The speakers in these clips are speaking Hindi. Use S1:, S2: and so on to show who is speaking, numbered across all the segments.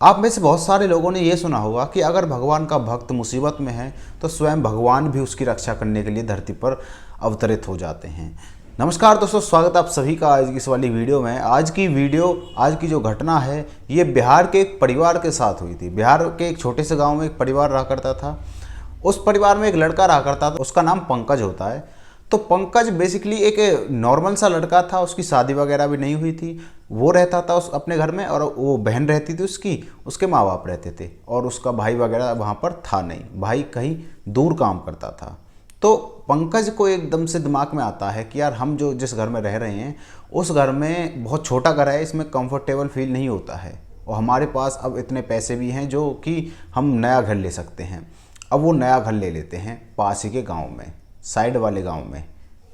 S1: आप में से बहुत सारे लोगों ने ये सुना होगा कि अगर भगवान का भक्त मुसीबत में है तो स्वयं भगवान भी उसकी रक्षा करने के लिए धरती पर अवतरित हो जाते हैं। नमस्कार दोस्तों, स्वागत है आप सभी का आज की इस वाली वीडियो में। आज की जो घटना है ये बिहार के एक परिवार के साथ हुई थी। बिहार के एक छोटे से गाँव में एक परिवार रहा करता था। उस परिवार में एक लड़का रहा करता था, उसका नाम पंकज होता है। तो पंकज बेसिकली एक नॉर्मल सा लड़का था, उसकी शादी वगैरह भी नहीं हुई थी। वो रहता था उस अपने घर में, और वो बहन रहती थी उसकी, उसके माँ बाप रहते थे, और उसका भाई वगैरह वहाँ पर था नहीं। भाई कहीं दूर काम करता था। तो पंकज को एकदम से दिमाग में आता है कि यार हम जो जिस घर में रह रहे हैं उस घर में बहुत छोटा घर है, इसमें कंफर्टेबल फील नहीं होता है, और हमारे पास अब इतने पैसे भी हैं जो कि हम नया घर ले सकते हैं। अब वो नया घर ले लेते हैं पास ही के गांव में, साइड वाले गांव में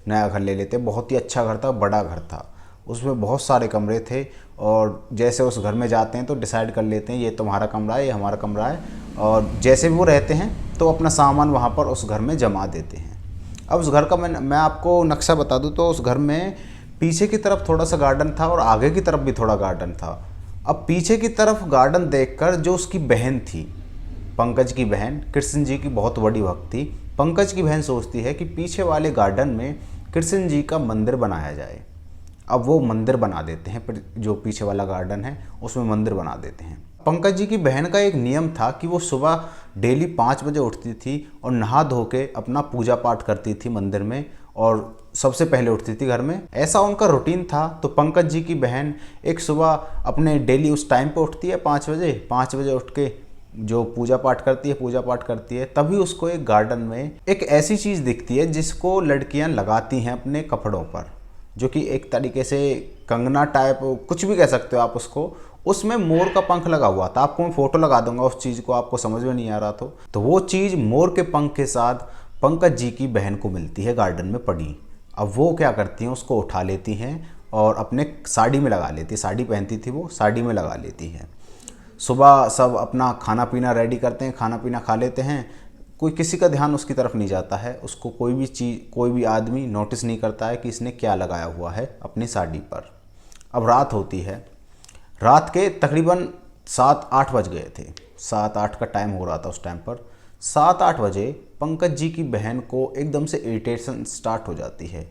S1: नया घर ले लेते हैं। बहुत ही अच्छा घर था, बड़ा घर था, उसमें बहुत सारे कमरे थे। और जैसे उस घर में जाते हैं तो डिसाइड कर लेते हैं ये तुम्हारा कमरा है, ये हमारा कमरा है, और जैसे भी वो रहते हैं तो अपना सामान वहाँ पर उस घर में जमा देते हैं। अब उस घर का मैं आपको नक्शा बता दूँ तो उस घर में पीछे की तरफ थोड़ा सा गार्डन था और आगे की तरफ भी थोड़ा गार्डन था। अब पीछे की तरफ गार्डन देखकर जो उसकी बहन थी, पंकज की बहन, कृष्ण जी की बहुत बड़ी भक्त थी। पंकज की बहन सोचती है कि पीछे वाले गार्डन में कृष्ण जी का मंदिर बनाया जाए। अब वो मंदिर बना देते हैं, जो पीछे वाला गार्डन है उसमें मंदिर बना देते हैं। पंकज जी की बहन का एक नियम था कि वो सुबह डेली 5 बजे उठती थी और नहा धो के अपना पूजा पाठ करती थी मंदिर में, और सबसे पहले उठती थी घर में। ऐसा उनका रूटीन था। तो पंकज जी की बहन एक सुबह अपने डेली उस टाइम पे उठती है 5 बजे उठ के जो पूजा पाठ करती है। तभी उसको एक गार्डन में एक ऐसी चीज़ दिखती है जिसको लड़कियां लगाती हैं अपने कपड़ों पर, जो कि एक तरीके से कंगना टाइप, कुछ भी कह सकते हो आप उसको। उसमें मोर का पंख लगा हुआ था। आपको मैं फोटो लगा दूंगा उस चीज़ को, आपको समझ में नहीं आ रहा तो वो चीज़ मोर के पंख के साथ पंकज जी की बहन को मिलती है गार्डन में पड़ी। अब वो क्या करती हैं, उसको उठा लेती हैं और अपने साड़ी में लगा लेती है। साड़ी पहनती थी वो, साड़ी में लगा लेती हैं। सुबह सब अपना खाना पीना रेडी करते हैं, खाना पीना खा लेते हैं। कोई किसी का ध्यान उसकी तरफ नहीं जाता है। उसको कोई भी आदमी नोटिस नहीं करता है कि इसने क्या लगाया हुआ है अपनी साड़ी पर। अब रात होती है। रात के तकरीबन 7-8 बज गए थे। 7-8 का टाइम हो रहा था उस टाइम पर। 7-8 बजे पंकज जी की बहन को एकदम से इरिटेशन स्टार्ट हो जाती है।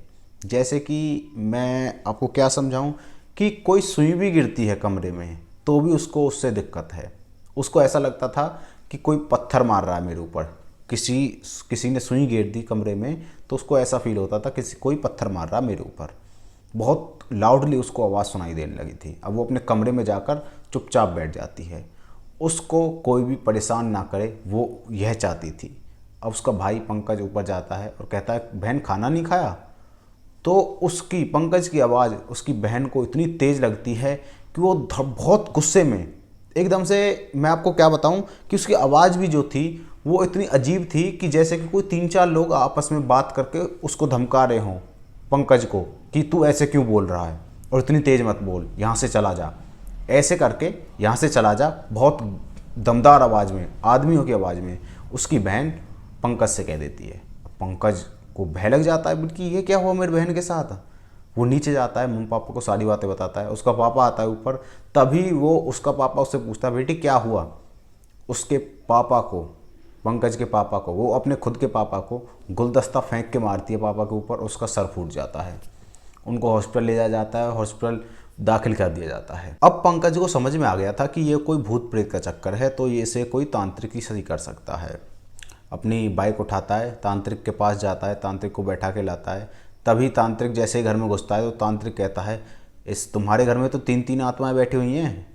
S1: जैसे कि मैं आपको क्या समझाऊं कि कोई सुई भी गिरती है कमरे में तो भी उसको उससे दिक्कत है। उसको ऐसा लगता था कि कोई पत्थर मार रहा है मेरे ऊपर, किसी ने सुई गिर दी कमरे में, तो उसको ऐसा फील होता था कोई पत्थर मार रहा है मेरे ऊपर। बहुत लाउडली उसको आवाज़ सुनाई देने लगी थी। अब वो अपने कमरे में जाकर चुपचाप बैठ जाती है। उसको कोई भी परेशान ना करे, वो यह चाहती थी। अब उसका भाई पंकज ऊपर जाता है और कहता है बहन खाना नहीं खाया। तो उसकी पंकज की आवाज़ उसकी बहन को इतनी तेज़ लगती है कि वो बहुत गुस्से में एकदम से, मैं आपको क्या बताऊं कि उसकी आवाज़ भी जो थी वो इतनी अजीब थी कि जैसे कि कोई 3-4 लोग आपस में बात करके उसको धमका रहे हों पंकज को कि तू ऐसे क्यों बोल रहा है और इतनी तेज़ मत बोल, यहाँ से चला जा, ऐसे करके यहाँ से चला जा। बहुत दमदार आवाज़ में, आदमियों की आवाज़ में उसकी बहन पंकज से कह देती है। पंकज को भय लग जाता है कि ये क्या हुआ मेरी बहन के साथ। वो नीचे जाता है, मम्मी पापा को सारी बातें बताता है। उसका पापा आता है ऊपर। तभी वो उसका पापा उससे पूछता है बेटी क्या हुआ। उसके पापा को, पंकज के पापा को, वो अपने खुद के पापा को गुलदस्ता फेंक के मारती है पापा के ऊपर। उसका सर फूट जाता है। उनको हॉस्पिटल ले जाया जाता है, हॉस्पिटल दाखिल कर दिया जाता है। अब पंकज को समझ में आ गया था कि ये कोई भूत प्रेत का चक्कर है, तो ये इसे कोई तांत्रिक ही सही कर सकता है। अपनी बाइक उठाता है, तांत्रिक के पास जाता है, तांत्रिक को बैठा के लाता है। तभी तांत्रिक जैसे ही घर में घुसता है तो तांत्रिक कहता है इस तुम्हारे घर में तो 3-3 आत्माएं बैठी हुई हैं,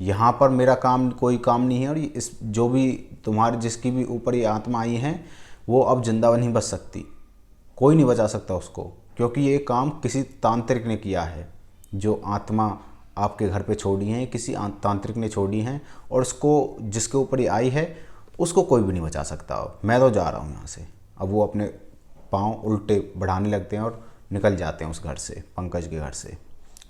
S1: यहाँ पर मेरा कोई काम नहीं है, और इस जो भी तुम्हारे जिसकी भी ऊपर ये आत्मा आई हैं वो अब जिंदा नहीं बच सकती, कोई नहीं बचा सकता उसको, क्योंकि ये काम किसी तांत्रिक ने किया है। जो आत्मा आपके घर पे छोड़ी हैं किसी तांत्रिक ने छोड़ी हैं, और उसको जिसके ऊपर ये आई है उसको कोई भी नहीं बचा सकता। मैं तो जा रहा हूँ यहाँ से। अब वो अपने पाँव उल्टे बढ़ाने लगते हैं और निकल जाते हैं उस घर से, पंकज के घर से।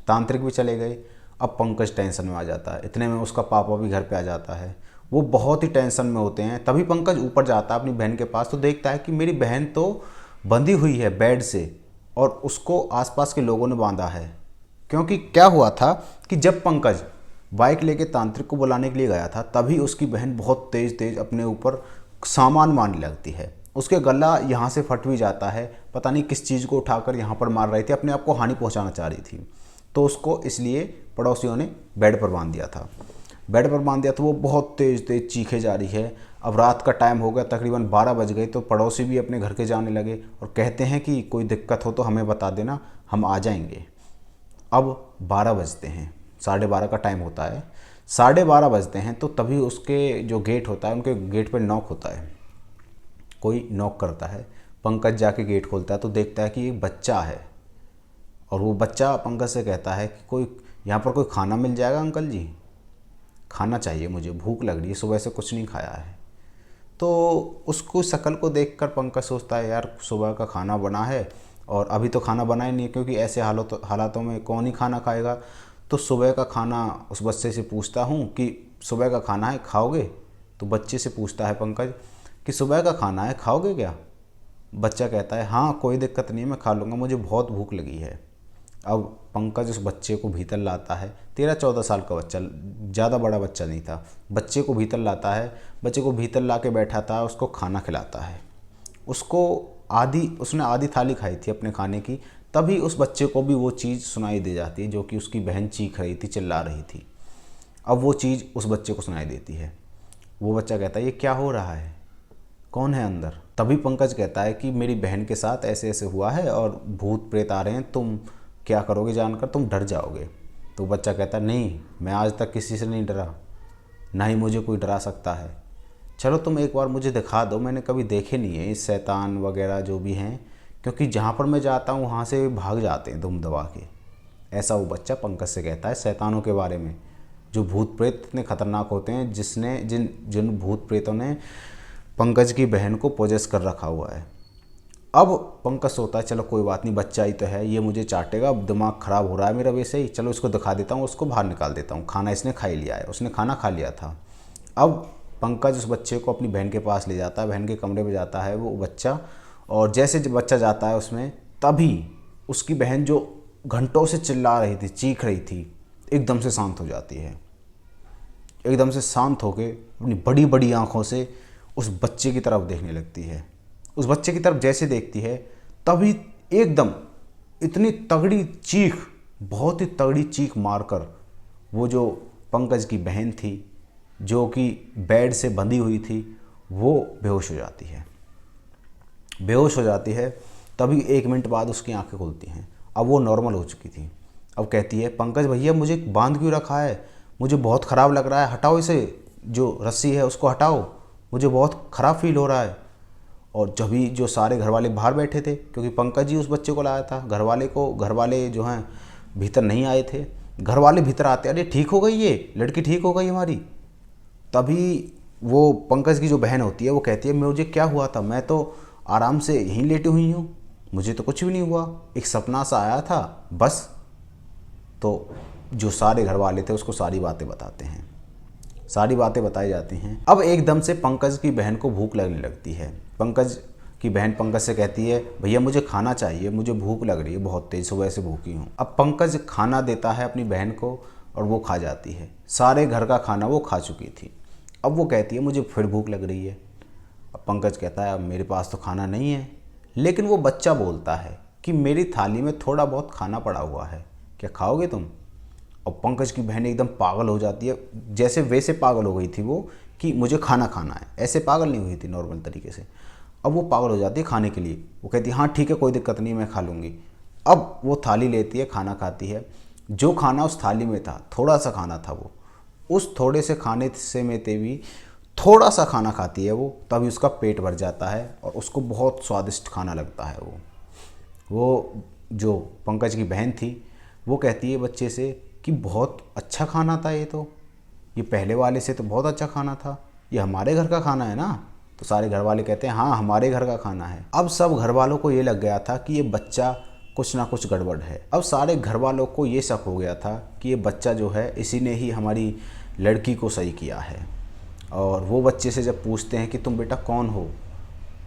S1: तांत्रिक भी चले गए। अब पंकज टेंशन में आ जाता है। इतने में उसका पापा भी घर पे आ जाता है। वो बहुत ही टेंशन में होते हैं। तभी पंकज ऊपर जाता है अपनी बहन के पास, तो देखता है कि मेरी बहन तो बंधी हुई है बेड से, और उसको आसपास के लोगों ने बांधा है। क्योंकि क्या हुआ था कि जब पंकज बाइक लेके तांत्रिक को बुलाने के लिए गया था, तभी उसकी बहन बहुत तेज़ तेज़ अपने ऊपर सामान मारने लगती है। उसके गला यहाँ से फट भी जाता है, पता नहीं किस चीज़ को उठाकर यहाँ पर मार रही थी, अपने आप को हानि पहुँचाना चाह रही थी। तो उसको इसलिए पड़ोसियों ने बेड पर बांध दिया था। बेड पर बांध दिया तो वो बहुत तेज़ तेज़ चीखे जा रही है। अब रात का टाइम हो गया, तकरीबन 12 बज गए, तो पड़ोसी भी अपने घर के जाने लगे और कहते हैं कि कोई दिक्कत हो तो हमें बता देना, हम आ जाएंगे। अब 12 बजते हैं, 12:30 का टाइम होता है, 12:30 बजते हैं, तो तभी उसके जो गेट होता है, उनके गेट पर नॉक होता है। कोई नॉक करता है, पंकज जाके गेट खोलता है तो देखता है कि एक बच्चा है। और वो बच्चा पंकज से कहता है कि कोई यहाँ पर कोई खाना मिल जाएगा अंकल जी, खाना चाहिए मुझे, भूख लग रही है, सुबह से कुछ नहीं खाया है। तो उसको शक्ल को देखकर पंकज सोचता है यार सुबह का खाना बना है और अभी तो खाना बना ही नहीं है, क्योंकि ऐसे हालातों में कौन ही खाना खाएगा। तो सुबह का खाना उस बच्चे से पूछता हूँ कि सुबह का खाना है, खाओगे? तो बच्चे से पूछता है पंकज कि सुबह का खाना है, खाओगे क्या? बच्चा कहता है हाँ कोई दिक्कत नहीं, मैं खा लूँगा, मुझे बहुत भूख लगी है। अब पंकज उस बच्चे को भीतर लाता है, 13-14 साल का बच्चा, ज़्यादा बड़ा बच्चा नहीं था। बच्चे को भीतर लाता है, बच्चे को भीतर ला के बैठाता है, उसको खाना खिलाता है। उसने आधी थाली खाई थी अपने खाने की, तभी उस बच्चे को भी वो चीज़ सुनाई दे जाती है जो कि उसकी बहन चीख रही थी, चिल्ला रही थी। अब वो चीज़ उस बच्चे को सुनाई देती है। वो बच्चा कहता है ये क्या हो रहा है, कौन है अंदर? तभी पंकज कहता है कि मेरी बहन के साथ ऐसे ऐसे हुआ है और भूत प्रेत आ रहे हैं, तुम क्या करोगे जानकर, तुम डर जाओगे। तो बच्चा कहता है नहीं, मैं आज तक किसी से नहीं डरा, ना ही मुझे कोई डरा सकता है। चलो तुम एक बार मुझे दिखा दो, मैंने कभी देखे नहीं है इस शैतान वगैरह जो भी हैं, क्योंकि जहाँ पर मैं जाता हूँ वहाँ से भाग जाते हैं दुम दबा के। ऐसा वो बच्चा पंकज से कहता है शैतानों के बारे में, जो भूत प्रेत इतने खतरनाक होते हैं, जिन भूत प्रेतों ने पंकज की बहन को पोजेस कर रखा हुआ है। अब पंकज सोता है चलो कोई बात नहीं, बच्चा ही तो है, ये मुझे चाटेगा, अब दिमाग ख़राब हो रहा है मेरा वैसे ही, चलो इसको दिखा देता हूँ, उसको बाहर निकाल देता हूँ। खाना इसने खा ही लिया है, उसने खाना खा लिया था। अब पंकज उस बच्चे को अपनी बहन के पास ले जाता है, बहन के कमरे में जाता है वो बच्चा, और जैसे जब बच्चा जाता है उसमें, तभी उसकी बहन जो घंटों से चिल्ला रही थी, चीख रही थी, एकदम से शांत हो जाती है। एकदम से शांत होकर अपनी बड़ी बड़ी आँखों से उस बच्चे की तरफ देखने लगती है। उस बच्चे की तरफ जैसे देखती है, तभी एकदम इतनी तगड़ी चीख, बहुत ही तगड़ी चीख मारकर वो जो पंकज की बहन थी, जो कि बेड से बंधी हुई थी, वो बेहोश हो जाती है। बेहोश हो जाती है, तभी 1 मिनट बाद उसकी आंखें खुलती हैं। अब वो नॉर्मल हो चुकी थी। अब कहती है पंकज भैया मुझे बांध क्यों रखा है, मुझे बहुत ख़राब लग रहा है, हटाओ इसे, जो रस्सी है उसको हटाओ, मुझे बहुत ख़राब फील हो रहा है। और जब भी जो सारे घर वाले बाहर बैठे थे, क्योंकि पंकज जी उस बच्चे को लाया था, घर वाले जो हैं भीतर नहीं आए थे। घर वाले भीतर आते, अरे ठीक हो गई, ये लड़की ठीक हो गई हमारी। तभी वो पंकज की जो बहन होती है वो कहती है मुझे क्या हुआ था, मैं तो आराम से यहीं लेटी हुई हूँ, मुझे तो कुछ भी नहीं हुआ, एक सपना सा आया था बस। तो जो सारे घर वाले थे उसको सारी बातें बताते हैं, सारी बातें बताई जाती हैं। अब एकदम से पंकज की बहन को भूख लगने लगती है। पंकज की बहन पंकज से कहती है भैया मुझे खाना चाहिए, मुझे भूख लग रही है बहुत तेज़, सुबह से भूखी हूँ। अब पंकज खाना देता है अपनी बहन को और वो खा जाती है। सारे घर का खाना वो खा चुकी थी। अब वो कहती है मुझे फिर भूख लग रही है। अब पंकज कहता है अब मेरे पास तो खाना नहीं है, लेकिन वो बच्चा बोलता है कि मेरी थाली में थोड़ा बहुत खाना पड़ा हुआ है, क्या खाओगे तुम? और पंकज की बहन एकदम पागल हो जाती है, जैसे वैसे पागल हो गई थी वो कि मुझे खाना खाना है, ऐसे पागल नहीं हुई थी नॉर्मल तरीके से। अब वो पागल हो जाती है खाने के लिए, वो कहती है हाँ ठीक है कोई दिक्कत नहीं, मैं खा लूँगी। अब वो थाली लेती है, खाना खाती है। जो खाना उस थाली में था, थोड़ा सा खाना था, वो उस थोड़े से खाने से में भी थोड़ा सा खाना खाती है वो, तभी उसका पेट भर जाता है और उसको बहुत स्वादिष्ट खाना लगता है। वो जो पंकज की बहन थी वो कहती है बच्चे से कि बहुत अच्छा खाना था ये पहले वाले से तो बहुत अच्छा खाना था, ये हमारे घर का खाना है ना? तो सारे घर वाले कहते हैं हाँ हमारे घर का खाना है। अब सब घर वालों को ये लग गया था कि ये बच्चा कुछ ना कुछ गड़बड़ है। अब सारे घर वालों को ये शक हो गया था कि ये बच्चा जो है इसी ने ही हमारी लड़की को सही किया है। और वो बच्चे से जब पूछते हैं कि तुम बेटा कौन हो,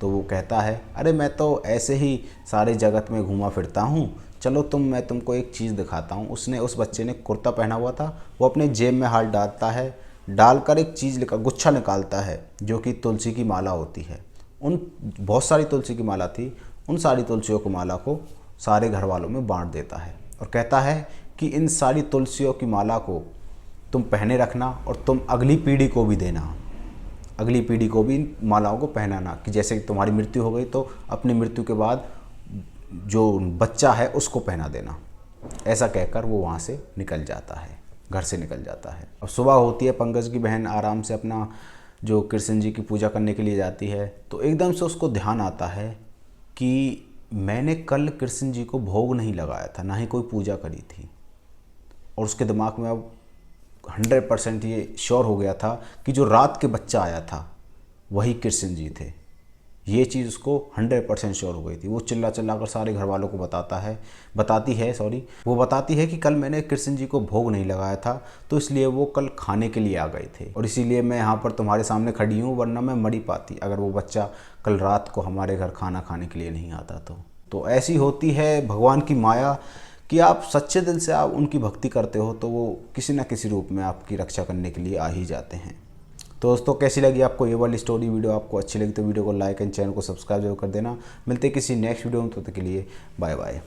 S1: तो वो कहता है, अरे मैं तो ऐसे ही सारे जगत में घूमा फिरता हूँ, चलो मैं तुमको एक चीज़ दिखाता हूँ। उसने, उस बच्चे ने कुर्ता पहना हुआ था, वो अपने जेब में हाथ डालता है, डालकर एक चीज़ गुच्छा निकालता है जो कि तुलसी की माला होती है। उन बहुत सारी तुलसी की माला थी, उन सारी तुलसियों की माला को सारे घर वालों में बांट देता है और कहता है कि इन सारी तुलसियों की माला को तुम पहने रखना और तुम अगली पीढ़ी को भी देना, अगली पीढ़ी को भी इन मालाओं को पहनाना, कि जैसे तुम्हारी मृत्यु हो गई तो अपनी मृत्यु के बाद जो बच्चा है उसको पहना देना। ऐसा कहकर वो वहाँ से निकल जाता है, घर से निकल जाता है। अब सुबह होती है, पंकज की बहन आराम से अपना जो कृष्ण जी की पूजा करने के लिए जाती है, तो एकदम से उसको ध्यान आता है कि मैंने कल कृष्ण जी को भोग नहीं लगाया था, ना ही कोई पूजा करी थी। और उसके दिमाग में अब 100% ये श्योर हो गया था कि जो रात के बच्चा आया था वही कृष्ण जी थे। ये चीज़ उसको 100% श्योर हो गई थी। वो चिल्ला कर सारे घर वालों को बताती है कि कल मैंने कृष्ण जी को भोग नहीं लगाया था, तो इसलिए वो कल खाने के लिए आ गए थे और इसीलिए मैं यहाँ पर तुम्हारे सामने खड़ी हूँ, वरना मैं मर ही पाती अगर वो बच्चा कल रात को हमारे घर खाना खाने के लिए नहीं आता। तो ऐसी होती है भगवान की माया कि आप सच्चे दिल से आप उनकी भक्ति करते हो तो वो किसी न किसी रूप में आपकी रक्षा करने के लिए आ ही जाते हैं। तो दोस्तों, कैसी लगी आपको ये वाली स्टोरी? वीडियो आपको अच्छी लगी तो वीडियो को लाइक एंड चैनल को सब्सक्राइब जरूर कर देना। मिलते किसी नेक्स्ट वीडियो में, तब तक के लिए बाय बाय।